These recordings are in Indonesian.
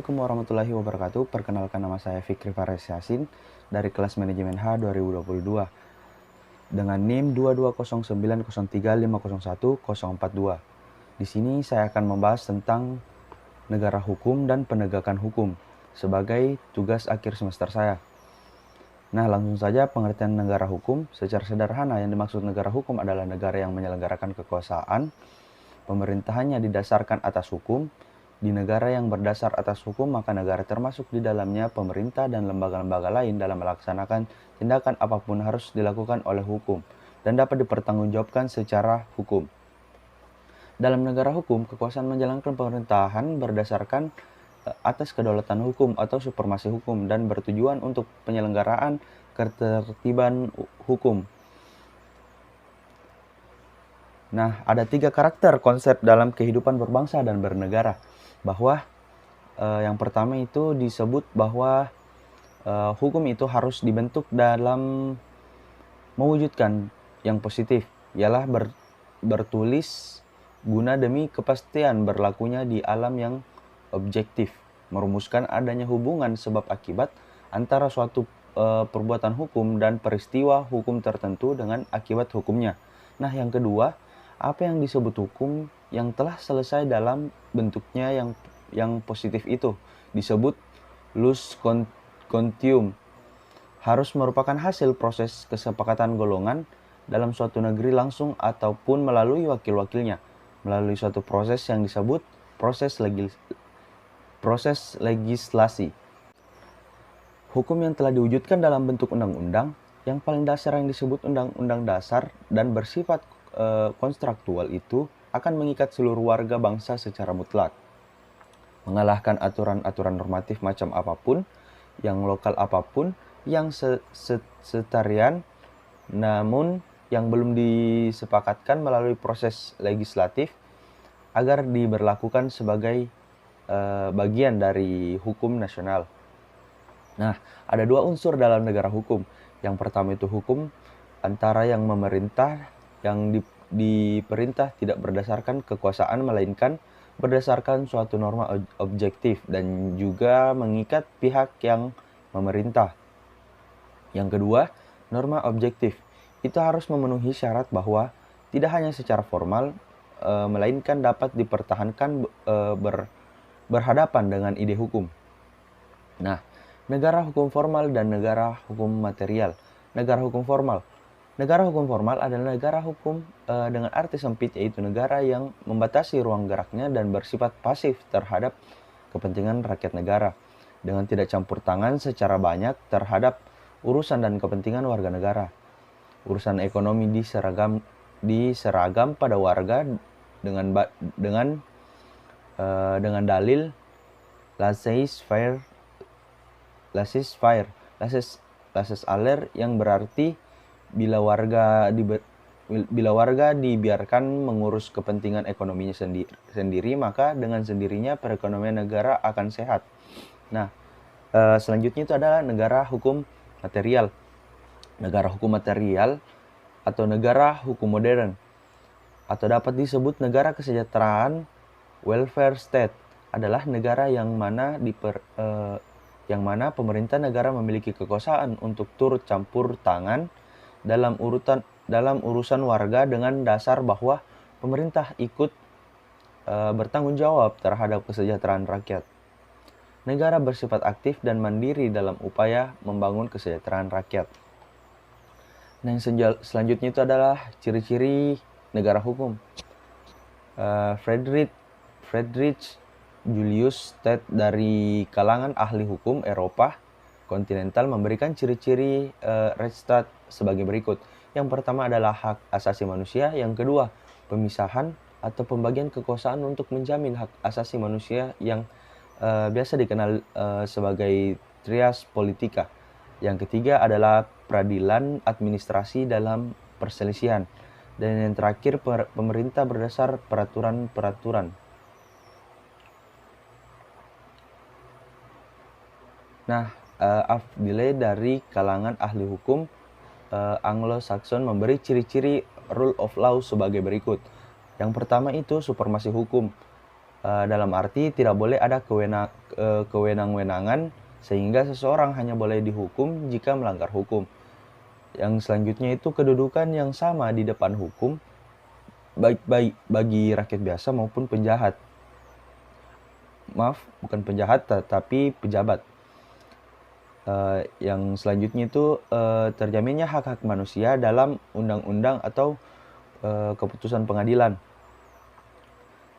Assalamualaikum warahmatullahi wabarakatuh. Perkenalkan, nama saya Fikri Fares Yasin dari kelas Manajemen H 2022 dengan NIM 22090350142. Di sini saya akan membahas tentang negara hukum dan penegakan hukum sebagai tugas akhir semester saya. Nah, langsung saja pengertian negara hukum. Secara sederhana, yang dimaksud negara hukum adalah negara yang menyelenggarakan kekuasaan, pemerintahannya didasarkan atas hukum. Di negara yang berdasar atas hukum, maka negara termasuk di dalamnya pemerintah dan lembaga-lembaga lain dalam melaksanakan tindakan apapun harus dilakukan oleh hukum dan dapat dipertanggungjawabkan secara hukum. Dalam negara hukum, kekuasaan menjalankan pemerintahan berdasarkan atas kedaulatan hukum atau supremasi hukum dan bertujuan untuk penyelenggaraan ketertiban hukum. Nah, ada 3 karakter konsep dalam kehidupan berbangsa dan bernegara. Bahwa yang pertama itu disebut bahwa hukum itu harus dibentuk dalam mewujudkan yang positif, ialah bertulis guna demi kepastian berlakunya di alam yang objektif, merumuskan adanya hubungan sebab akibat antara suatu perbuatan hukum dan peristiwa hukum tertentu dengan akibat hukumnya. Nah, yang kedua, apa yang disebut hukum yang telah selesai dalam bentuknya yang positif itu disebut jus contium, harus merupakan hasil proses kesepakatan golongan dalam suatu negeri langsung ataupun melalui wakil-wakilnya melalui suatu proses yang disebut proses legislasi. Hukum yang telah diwujudkan dalam bentuk undang-undang, yang paling dasar yang disebut undang-undang dasar dan bersifat konstruktual itu akan mengikat seluruh warga bangsa secara mutlak, mengalahkan aturan-aturan normatif macam apapun, yang lokal apapun, yang setarian, namun yang belum disepakatkan melalui proses legislatif agar diberlakukan sebagai bagian dari hukum nasional. Nah, ada 2 unsur dalam negara hukum. Yang pertama itu hukum antara yang memerintah, yang diperintah tidak berdasarkan kekuasaan melainkan berdasarkan suatu norma objektif dan juga mengikat pihak yang memerintah. Yang kedua, norma objektif itu harus memenuhi syarat bahwa tidak hanya secara formal melainkan dapat dipertahankan berhadapan dengan ide hukum. Nah, negara hukum formal dan negara hukum material. Negara hukum formal adalah negara hukum dengan arti sempit, yaitu negara yang membatasi ruang geraknya dan bersifat pasif terhadap kepentingan rakyat negara, dengan tidak campur tangan secara banyak terhadap urusan dan kepentingan warga negara. Urusan ekonomi diseragam pada warga dengan dalil laissez-faire, yang berarti bila warga dibiarkan mengurus kepentingan ekonominya sendiri, maka dengan sendirinya perekonomian negara akan sehat. Nah, selanjutnya itu adalah negara hukum material. Negara hukum material atau negara hukum modern, atau dapat disebut negara kesejahteraan welfare state, adalah negara yang mana pemerintah negara memiliki kekuasaan untuk turut campur tangan dalam urusan warga dengan dasar bahwa pemerintah ikut bertanggung jawab terhadap kesejahteraan rakyat. Negara bersifat aktif dan mandiri dalam upaya membangun kesejahteraan rakyat. Nah, yang selanjutnya itu adalah ciri-ciri negara hukum. Friedrich Julius Tate dari kalangan ahli hukum Eropa kontinental memberikan ciri-ciri Rechtsstaat sebagai berikut. Yang pertama adalah hak asasi manusia, yang kedua pemisahan atau pembagian kekuasaan untuk menjamin hak asasi manusia yang biasa dikenal sebagai trias politika. Yang ketiga adalah peradilan administrasi dalam perselisihan. Dan yang terakhir, pemerintah berdasar peraturan-peraturan. Nah, Afdile dari kalangan ahli hukum Anglo-Saxon memberi ciri-ciri rule of law sebagai berikut. Yang pertama itu supremasi hukum. dalam arti tidak boleh ada kewenang-wenangan sehingga seseorang hanya boleh dihukum jika melanggar hukum. Yang selanjutnya itu kedudukan yang sama di depan hukum baik bagi rakyat biasa maupun penjahat. Maaf, bukan penjahat tapi pejabat. Yang selanjutnya itu terjaminnya hak-hak manusia dalam undang-undang atau keputusan pengadilan.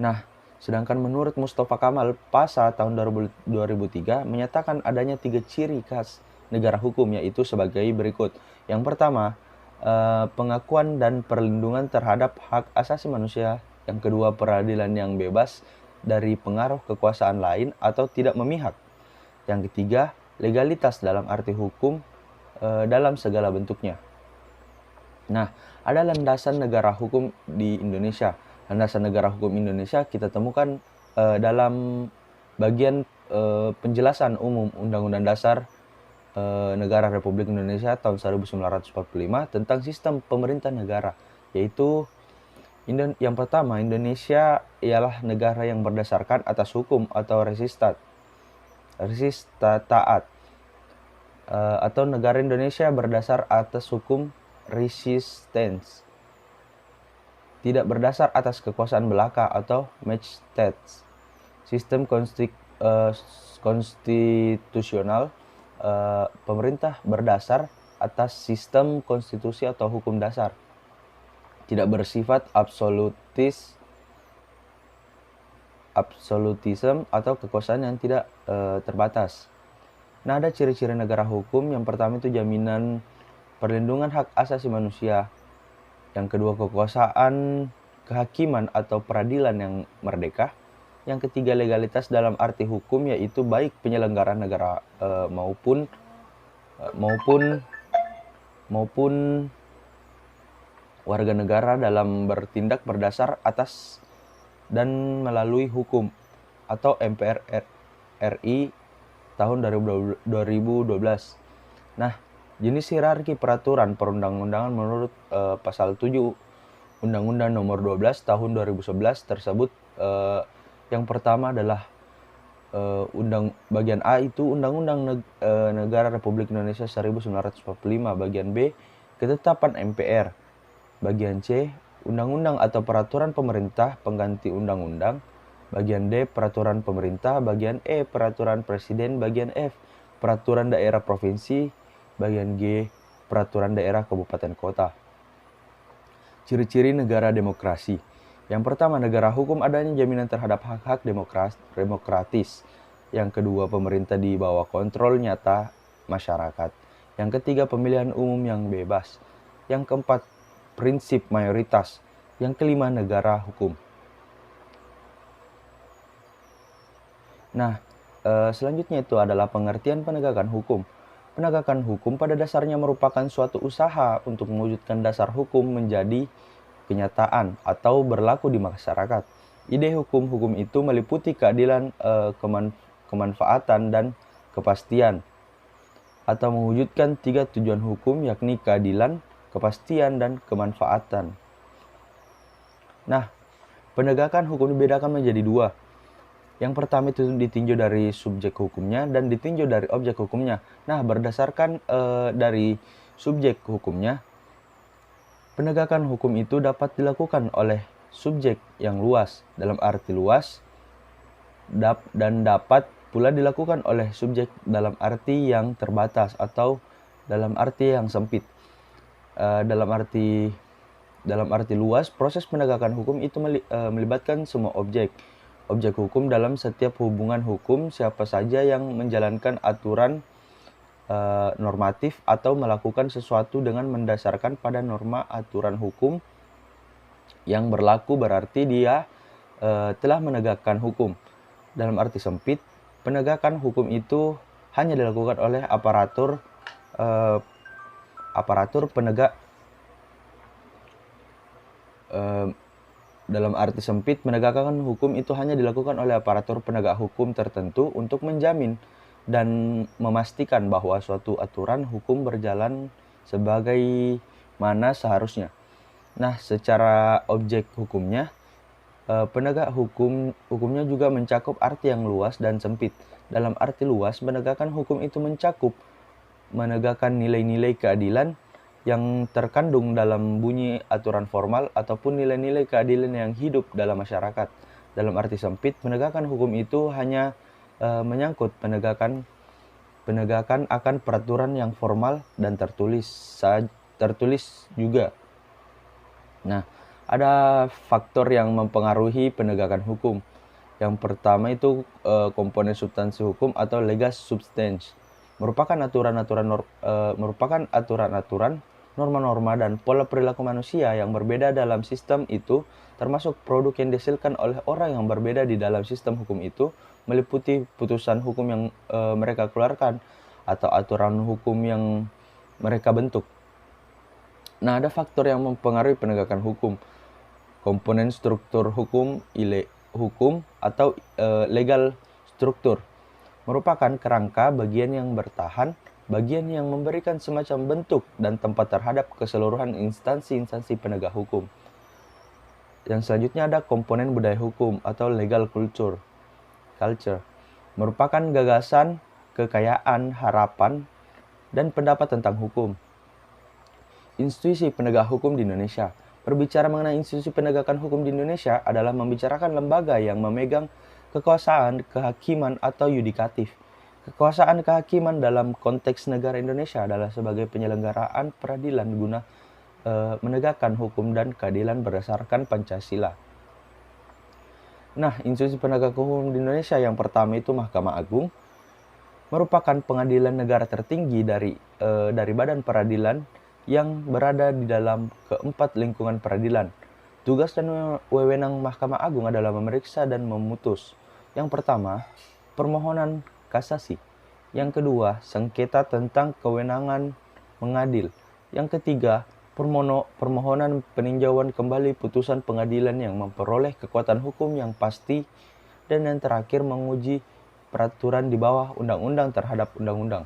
Nah, sedangkan menurut Mustafa Kamal Pasha tahun 2003 menyatakan adanya 3 ciri khas negara hukum, yaitu sebagai berikut. Yang pertama, pengakuan dan perlindungan terhadap hak asasi manusia. Yang kedua, peradilan yang bebas dari pengaruh kekuasaan lain atau tidak memihak. Yang ketiga, legalitas dalam arti hukum dalam segala bentuknya. Nah, ada landasan negara hukum di Indonesia. Landasan negara hukum Indonesia kita temukan dalam bagian penjelasan umum Undang-Undang Dasar Negara Republik Indonesia tahun 1945 tentang sistem pemerintah negara, yaitu yang pertama, Indonesia ialah negara yang berdasarkan atas hukum atau resistataat, atau negara Indonesia berdasar atas hukum resistance, tidak berdasar atas kekuasaan belaka atau match-states. Sistem konstitusional, pemerintah berdasar atas sistem konstitusi atau hukum dasar, tidak bersifat absolutisme atau kekuasaan yang tidak terbatas. Nah, ada ciri-ciri negara hukum. Yang pertama itu jaminan perlindungan hak asasi manusia. Yang kedua, kekuasaan kehakiman atau peradilan yang merdeka. Yang ketiga, legalitas dalam arti hukum, yaitu baik penyelenggara negara maupun warga negara dalam bertindak berdasar atas dan melalui hukum, atau MPR RI tahun 2012. Nah, jenis hierarki peraturan perundang-undangan menurut pasal 7 Undang-Undang Nomor 12 Tahun 2011 tersebut, yang pertama adalah bagian A itu Undang-Undang Negara Republik Indonesia 1945, bagian B ketetapan MPR, bagian C undang-undang atau peraturan pemerintah pengganti undang-undang, bagian D peraturan pemerintah, bagian E peraturan presiden, bagian F peraturan daerah provinsi, bagian G peraturan daerah kabupaten kota. Ciri-ciri negara demokrasi. Yang pertama, negara hukum adanya jaminan terhadap hak-hak demokratis. Yang kedua, pemerintah di bawah kontrol nyata masyarakat. Yang ketiga, pemilihan umum yang bebas. Yang keempat, prinsip mayoritas. Yang kelima, negara hukum. Nah, selanjutnya itu adalah pengertian penegakan hukum. Penegakan hukum pada dasarnya merupakan suatu usaha untuk mewujudkan dasar hukum menjadi kenyataan atau berlaku di masyarakat. Ide hukum itu meliputi keadilan, kemanfaatan, dan kepastian, atau mewujudkan 3 tujuan hukum, yakni keadilan, kepastian, dan kemanfaatan. Nah, penegakan hukum dibedakan menjadi 2. Yang pertama itu ditinjau dari subjek hukumnya dan ditinjau dari objek hukumnya. Nah, berdasarkan dari subjek hukumnya, penegakan hukum itu dapat dilakukan oleh subjek yang luas, dalam arti luas, dan dapat pula dilakukan oleh subjek dalam arti yang terbatas atau dalam arti yang sempit. Dalam arti luas, proses penegakan hukum itu melibatkan semua objek hukum dalam setiap hubungan hukum, siapa saja yang menjalankan aturan normatif atau melakukan sesuatu dengan mendasarkan pada norma aturan hukum yang berlaku berarti dia telah menegakkan hukum. Dalam arti sempit, penegakan hukum itu hanya dilakukan oleh aparatur penegak. Dalam arti sempit, penegakan hukum itu hanya dilakukan oleh aparatur penegak hukum tertentu untuk menjamin dan memastikan bahwa suatu aturan hukum berjalan sebagaimana seharusnya. Nah, secara objek hukumnya, Penegak hukumnya juga mencakup arti yang luas dan sempit. Dalam arti luas, menegakkan hukum itu mencakup menegakkan nilai-nilai keadilan yang terkandung dalam bunyi aturan formal ataupun nilai-nilai keadilan yang hidup dalam masyarakat. Dalam arti sempit, menegakkan hukum itu hanya menyangkut penegakan akan peraturan yang formal dan tertulis juga. Nah, ada faktor yang mempengaruhi penegakan hukum. Yang pertama itu komponen substansi hukum atau legal substance. Merupakan aturan-aturan, norma-norma dan pola perilaku manusia yang berbeda dalam sistem itu, termasuk produk yang dihasilkan oleh orang yang berbeda di dalam sistem hukum itu, meliputi putusan hukum yang mereka keluarkan atau aturan hukum yang mereka bentuk. Nah, ada faktor yang mempengaruhi penegakan hukum. Komponen struktur hukum atau legal struktur merupakan kerangka bagian yang bertahan, bagian yang memberikan semacam bentuk dan tempat terhadap keseluruhan instansi-instansi penegak hukum. Yang selanjutnya ada komponen budaya hukum atau legal culture. Merupakan gagasan, kekayaan, harapan, dan pendapat tentang hukum. Institusi penegak hukum di Indonesia. Berbicara mengenai institusi penegakan hukum di Indonesia adalah membicarakan lembaga yang memegang kekuasaan, kehakiman, atau yudikatif. Kekuasaan kehakiman dalam konteks negara Indonesia adalah sebagai penyelenggaraan peradilan guna menegakkan hukum dan keadilan berdasarkan Pancasila. Nah, institusi penegak hukum di Indonesia yang pertama itu Mahkamah Agung, merupakan pengadilan negara tertinggi dari badan peradilan yang berada di dalam keempat lingkungan peradilan. Tugas dan wewenang Mahkamah Agung adalah memeriksa dan memutus. Yang pertama, permohonan kasasi. Yang kedua, sengketa tentang kewenangan mengadil. Yang ketiga, permohonan peninjauan kembali putusan pengadilan yang memperoleh kekuatan hukum yang pasti. Dan yang terakhir, menguji peraturan di bawah undang-undang terhadap undang-undang.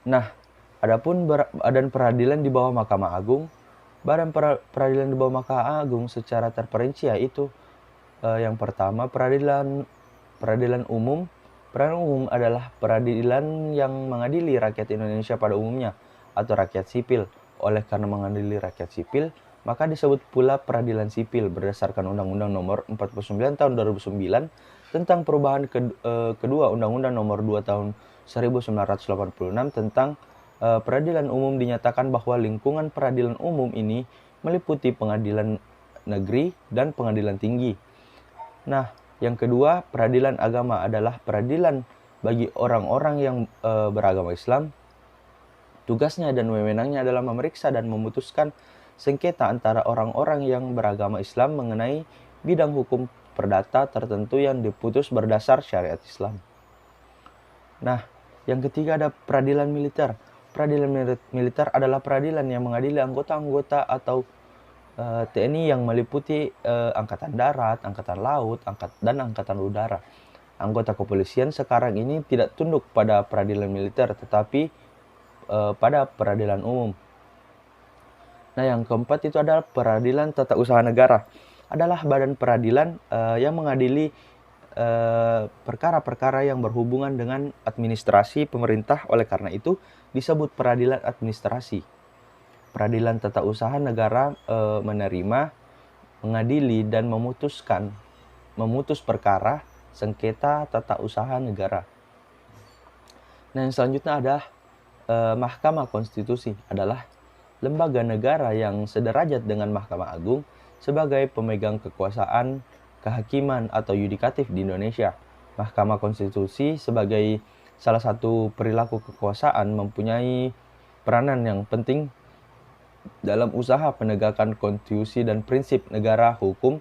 Nah, adapun badan peradilan di bawah Mahkamah Agung, badan peradilan di bawah Mahkamah Agung secara terperinci yaitu yang pertama peradilan umum. Peradilan umum adalah peradilan yang mengadili rakyat Indonesia pada umumnya atau rakyat sipil. Oleh karena mengadili rakyat sipil, maka disebut pula peradilan sipil berdasarkan Undang-Undang Nomor 49 Tahun 2009 tentang perubahan kedua Undang-Undang Nomor 2 Tahun 1986 tentang peradilan umum. Dinyatakan bahwa lingkungan peradilan umum ini meliputi pengadilan negeri dan pengadilan tinggi. Nah, yang kedua, peradilan agama adalah peradilan bagi orang-orang yang beragama Islam. Tugasnya dan wewenangnya adalah memeriksa dan memutuskan sengketa antara orang-orang yang beragama Islam mengenai bidang hukum perdata tertentu yang diputus berdasar syariat Islam. Nah, yang ketiga ada peradilan militer. Peradilan militer adalah peradilan yang mengadili anggota-anggota atau TNI yang meliputi Angkatan Darat, Angkatan Laut, dan Angkatan Udara. Anggota kepolisian sekarang ini tidak tunduk pada peradilan militer tetapi pada peradilan umum. Nah, yang keempat itu adalah peradilan tata usaha negara. Adalah badan peradilan yang mengadili perkara-perkara yang berhubungan dengan administrasi pemerintah. Oleh karena itu disebut peradilan administrasi. Peradilan tata usaha negara menerima, mengadili dan memutus perkara sengketa tata usaha negara. Nah, yang selanjutnya adalah Mahkamah Konstitusi. Adalah lembaga negara yang sederajat dengan Mahkamah Agung sebagai pemegang kekuasaan kehakiman atau yudikatif di Indonesia. Mahkamah Konstitusi sebagai salah satu perilaku kekuasaan mempunyai peranan yang penting dalam usaha penegakan konstitusi dan prinsip negara hukum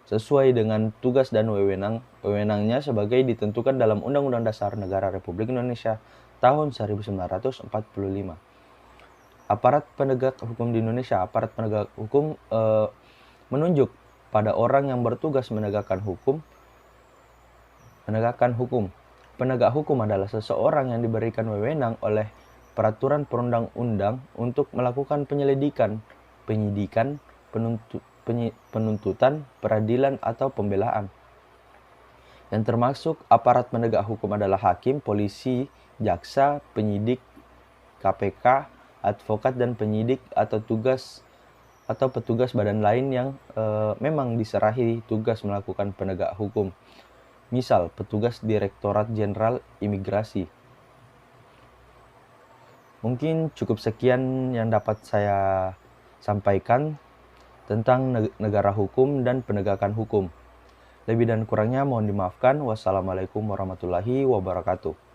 sesuai dengan tugas dan wewenangnya sebagai ditentukan dalam Undang-Undang Dasar Negara Republik Indonesia tahun 1945. Aparat penegak hukum di Indonesia, aparat penegak hukum menunjuk pada orang yang bertugas menegakkan hukum. Penegak hukum adalah seseorang yang diberikan wewenang oleh peraturan perundang-undang untuk melakukan penyelidikan, penyidikan, penuntutan, peradilan, atau pembelaan. Yang termasuk aparat penegak hukum adalah hakim, polisi, jaksa, penyidik, KPK, advokat dan penyidik atau petugas badan lain yang memang diserahi tugas melakukan penegak hukum. Misal, petugas Direktorat Jenderal Imigrasi. Mungkin cukup sekian yang dapat saya sampaikan tentang negara hukum dan penegakan hukum. Lebih dan kurangnya mohon dimaafkan. Wassalamualaikum warahmatullahi wabarakatuh.